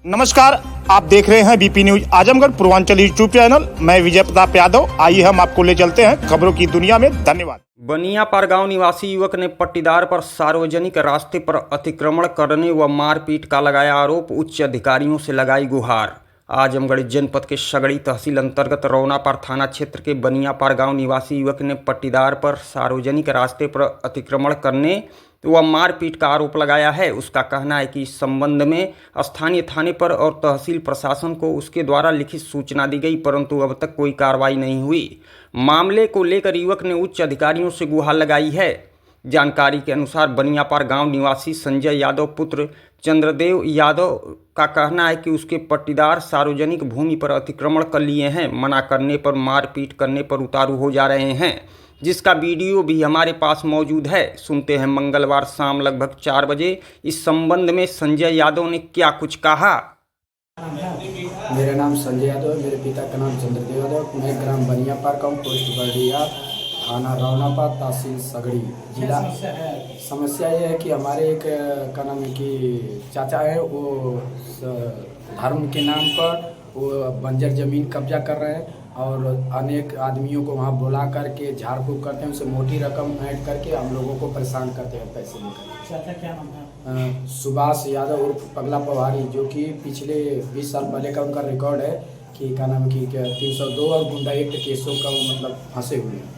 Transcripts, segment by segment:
नमस्कार, आप देख रहे हैं BP news Azamgarh Purvanchal YouTube channel. मैं विजय प्रताप यादव। आइए हम आपको ले चलते हैं खबरों की दुनिया में। धन्यवाद। बनियापार गांव निवासी युवक ने पट्टीदार पर सार्वजनिक रास्ते पर अतिक्रमण करने व मारपीट का लगाया आरोप। उच्च अधिकारियों से लगाई गुहार। आजमगढ़ जनपद के सगड़ी तहसील अंतर्गत रौनापार थाना क्षेत्र के बनियापार गांव निवासी युवक ने पट्टीदार पर सार्वजनिक रास्ते पर अतिक्रमण करने व मारपीट का आरोप लगाया है। उसका कहना है कि इस संबंध में स्थानीय थाने पर और तहसील प्रशासन को उसके द्वारा लिखित सूचना दी गई, परंतु अब तक कोई कार्रवाई नहीं हुई। मामले को लेकर युवक ने उच्च अधिकारियों से गुहार लगाई है। जानकारी के अनुसार बनियापार गांव निवासी संजय यादव पुत्र चंद्रदेव यादव का कहना है कि उसके पट्टीदार सार्वजनिक भूमि पर अतिक्रमण कर लिए हैं। मना करने पर मारपीट करने पर उतारू हो जा रहे हैं, जिसका वीडियो भी हमारे पास मौजूद है। सुनते हैं मंगलवार शाम लगभग 4 बजे इस संबंध में संजय यादव ने क्या कुछ कहा। मेरा नाम संजय यादव है। मेरे पिता का नाम चंद्रदेव यादव। मैं ग्राम बनियापार का हूँ, पोस्ट बर्डिया, थाना रौनापार, तहसील सगड़ी, जिला। समस्या ये है कि हमारे एक का नाम है कि चाचा है, वो धर्म के नाम पर वो बंजर ज़मीन कब्जा कर रहे हैं और अनेक आदमियों को वहाँ बुला करके झाड़ फूँक करते हैं। उनसे मोटी रकम ऐड करके हम लोगों को परेशान करते हैं पैसे लेकर। चाचा क्या नाम है? सुभाष यादव उर्फ पगला पवारी, जो कि पिछले 20 साल पहले का उनका रिकॉर्ड है कि क्या नाम की 302 और गुंडा एक्ट केसों का वो मतलब फंसे हुए हैं।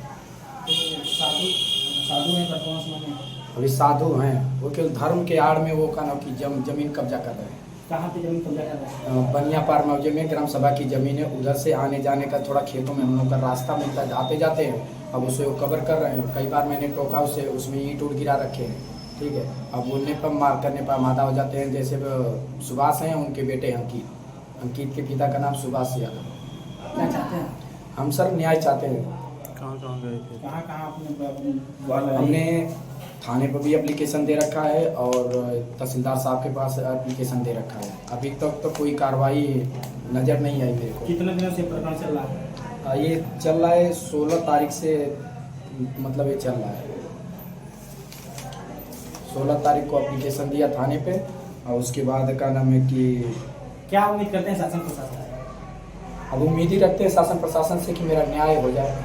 साधु हैं वर्तमान समय में? अभी साधु हैं, वो केवल धर्म के आड़ में वो क्या नाम की जमीन कब्जा कर रहे हैं। कहाँ पे जमीन कब्जा कर रहे हैं? बनियापार मौजे में ग्राम सभा की ज़मीन है। उधर से आने जाने का थोड़ा खेतों में हम लोग का रास्ता मिलता है, आते जाते हैं। अब उसे वो कवर कर रहे हैं। कई बार मैंने टोका उसे, उसमें ईंट उड़ गिरा रखे हैं, ठीक है। अब बोलने पर मार करने पर मादा हो जाते हैं। जैसे सुभाष हैं, उनके बेटे अंकित के पिता का नाम सुभाष यादव। क्या चाहते हैं? हम सर न्याय चाहते हैं। कहाँ गए थे? कहाँ आपने? हमने थाने पर भी एप्लीकेशन दे रखा है और तहसीलदार साहब के पास एप्लीकेशन दे रखा है। अभी तक तो कोई कार्रवाई नज़र नहीं आई मेरे को। कितने दिनों से प्रकरण चल रहा है? ये चल रहा है 16 तारीख से, मतलब ये चल रहा है। 16 तारीख को एप्लीकेशन दिया थाने पे और उसके बाद का नाम है कि क्या उम्मीद करते हैं शासन प्रशासन? अब उम्मीद ही रखते हैं शासन प्रशासन से कि मेरा न्याय हो जाए।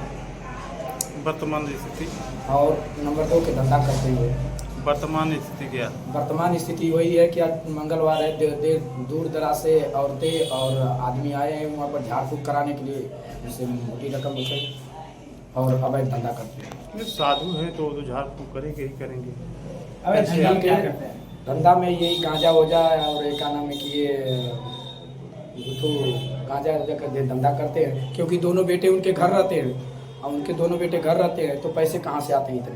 वर्तमान स्थिति और नंबर 2 के धंधा करते हुए वर्तमान स्थिति क्या? वर्तमान स्थिति वही है कि आज मंगलवार है, दूर दराज से औरतें और आदमी आए हैं वहाँ पर झाड़ फूँक कराने के लिए, जिससे मोटी रकम उसे और अवैध धंधा करते हैं। ये साधु हैं तो झाड़ फूँक करेंगे ही करेंगे। अबे धंधा क्या करते हैं? धंधा में यही गांजा हो जाए और एक नाम है कि ये तो गांजा का धंधा करते हैं, क्योंकि दोनों बेटे उनके घर रहते हैं और उनके दोनों बेटे घर रहते हैं, तो पैसे कहाँ से आते हैं इतने?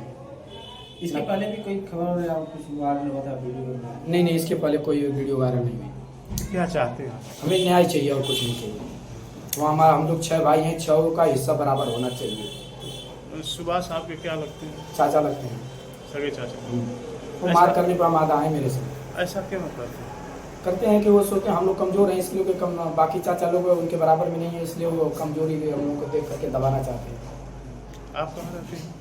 इसके पहले भी कोई खबर या कुछ वायरल हुआ था वीडियो? नहीं, इसके पहले कोई वीडियो वायरल नहीं हुई। क्या चाहते हैं? हमें न्याय चाहिए और कुछ नहीं चाहिए। वहाँ हमारा हम लोग 6 भाई हैं, 6 का हिस्सा बराबर होना चाहिए। सुभाष साहब के क्या लगते हैं? चाचा लगते हैं, सगे चाचा। वो मार करने पर हम आधा है मेरे से। ऐसा क्यों मतलब करते हैं कि वो सोचते हैं हम लोग कमज़ोर हैं, इसलिए कम बाकी चाचा लोग उनके बराबर में नहीं है, इसलिए वो कमजोरी हम लोग को देख करके दबाना चाहते हैं। आप कहाँ रहते हैं?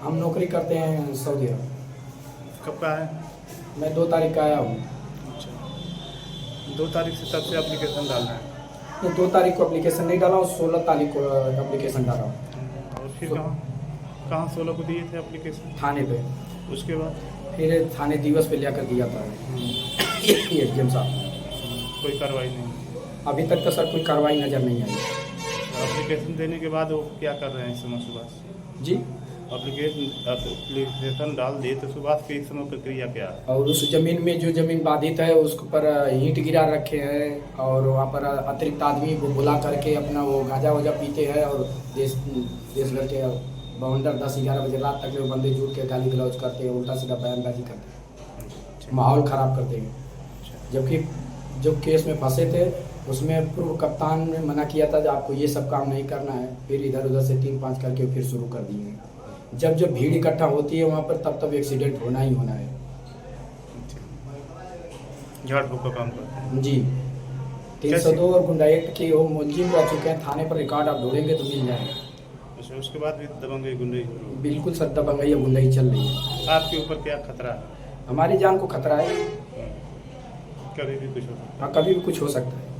हम नौकरी करते हैं सऊदी अरब। कब का है? मैं 2 तारीख का आया हूँ। अच्छा, 2 तारीख से तब से एप्लीकेशन डालना है? तो 2 तारीख को एप्लीकेशन नहीं डाला हूँ, 16 तारीख को एप्लीकेशन डाला हूँ। और फिर कहाँ 16 को दिए थे एप्लीकेशन? थाने पे। उसके बाद फिर थाने दिवस पे लेकर दिया था एसडीएम साहब। कोई कार्रवाई नहीं? अभी तक तो सर कोई कार्रवाई नज़र नहीं आई। एप्लीकेशन देने के बाद वो क्या कर रहे हैं इस समय सुभाष जी? एप्लीकेशन डाल दिए तो सुभाष की इस समय प्रक्रिया क्या है? और उस जमीन में जो जमीन बाधित है उस पर ईंट गिरा रखे हैं और वहाँ पर अतिरिक्त आदमी को बुला करके अपना वो गांजा वाजा पीते हैं और देश भर के बवंडर 10-11 बजे रात तक वो बंदे जुट के गाली गलौज करते हैं, उल्टा सीधा बयानबाजी करते हैं, माहौल ख़राब करते हैं। जबकि जब केस में फंसे थे उसमें पूर्व कप्तान ने मना किया था कि आपको ये सब काम नहीं करना है, फिर इधर उधर से 3-5 करके फिर शुरू कर दिए। जब भीड़ इकट्ठा होती है वहाँ पर तब एक्सीडेंट होना ही होना है। झाड़ फूँक का काम करते हैं जी। 302 और गुंडा एक्ट के वो मुलजिम रह चुके हैं। थाने पर रिकॉर्ड आप ढूंढेंगे तो मिल जाएगा। अच्छा, उसके बाद भी दबंगई गुंडई? बिल्कुल सर, दबंगई गुंडई चल रही है। आपके ऊपर क्या खतरा है? हमारी जान को खतरा है। कभी भी कुछ हो सकता है। हाँ, कभी भी कुछ हो सकता है।